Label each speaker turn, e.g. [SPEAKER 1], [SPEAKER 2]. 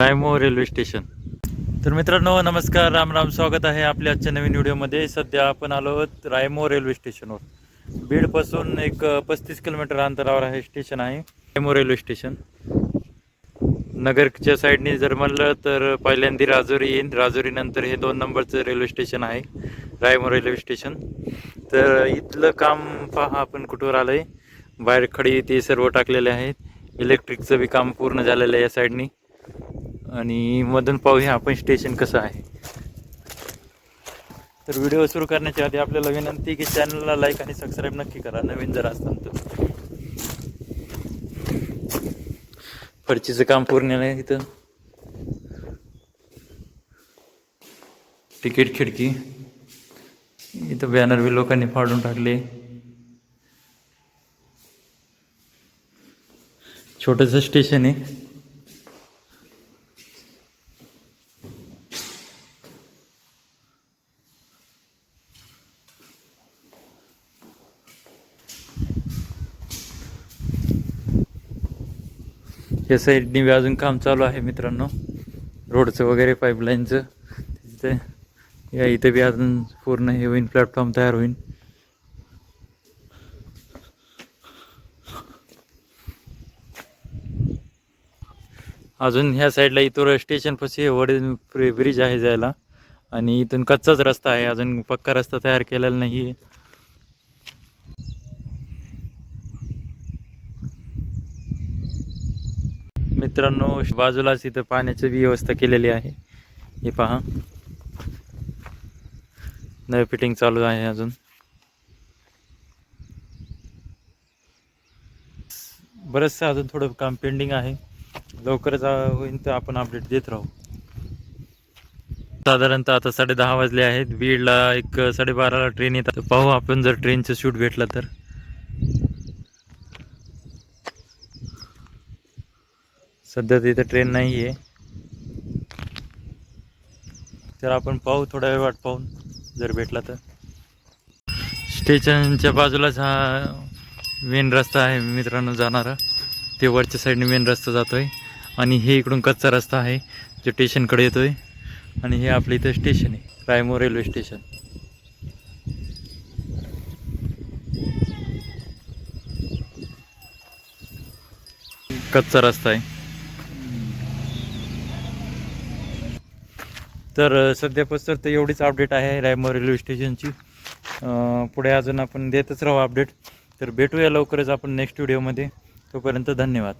[SPEAKER 1] रायमो railway station. तर मित्रांनो नमस्कार, राम राम, स्वागत आहे आपल्या आजच्या नवीन व्हिडिओमध्ये. सध्या आपण आलो आहोत रायमो रेल्वे स्टेशनवर. बीडपासून एक 35 किलोमीटर अंतरावर आहे स्टेशन आहे रायमो रेल्वे स्टेशन. नगरच्या साईडने जर म्हणलं तर पहिल्यांदा राजुरी येईन, राजुरी नंतर हे 2 नंबरचं रेल्वे स्टेशन आहे रायमो रेल्वे स्टेशन. तर इथलं काम पहा आपण कुठवर आलंय. बाहेर खडी ते सर्व टाकलेले आहेत. इलेक्ट्रिकचं बी काम पूर्ण झालेलं आहे या साईडनी. आणि मधून पाहूया आपण स्टेशन कसं आहे. तर व्हिडिओ सुरू करण्याच्या आधी आपल्याला विनंती की चॅनलला लाईक आणि सबस्क्राईब नक्की करा, नवीन जर असताल तर. फरचीचं काम पूर्ण आहे इथं. तिकीट खिडकी इथं बॅनर बी लोकांनी फाडून टाकले. छोटंसं स्टेशन आहे. या साईडनी बी अजून काम चालू आहे मित्रांनो, रोडचं वगैरे पाईपलाईनचं. तिथे या इथे बी अजून पूर्ण हे होईन, प्लॅटफॉर्म तयार होईल. अजून ह्या साईडला इथं स्टेशन पाशी वडील ब्रिज आहे जायला, आणि इथून कच्चाच रस्ता आहे, अजून पक्का रस्ता तयार केलेला नाही. मित्रांनो बाजूलाच इथं पाण्याची व्यवस्था केलेली आहे. हे पहा, नळ फिटिंग चालू आहे. अजून बरंचसं अजून थोडं काम पेंडिंग आहे. लवकरच होईल तर आपण अपडेट देत राहू. साधारणतः आता 10:30 वाजले आहेत. बीडला एक 12:30ला ट्रेन येतात. पाहू आपण जर ट्रेनचं शूट भेटला तर. सध्या तिथे ट्रेन नाही आहे, तर आपण पाहू थोडा वेळ वाट पाहून जर भेटला तर. स्टेशनच्या बाजूलाच हा मेन रस्ता आहे मित्रांनो जाणारा. ते वरच्या साईडने मेन रस्ता जातोय, आणि हे इकडून कच्चा रस्ता आहे जो स्टेशनकडे येतोय. आणि हे आपलं इथं स्टेशन आहे रायमो रेल्वे स्टेशन. कच्चा रस्ता आहे. तर सध्यापासून तर एवढीच अपडेट आहे रायमो रेल्वे स्टेशनची. पुढे अजून आपण देतच राहू अपडेट. तर भेटूया लवकरच आपण नेक्स्ट व्हिडिओमध्ये. तोपर्यंत धन्यवाद.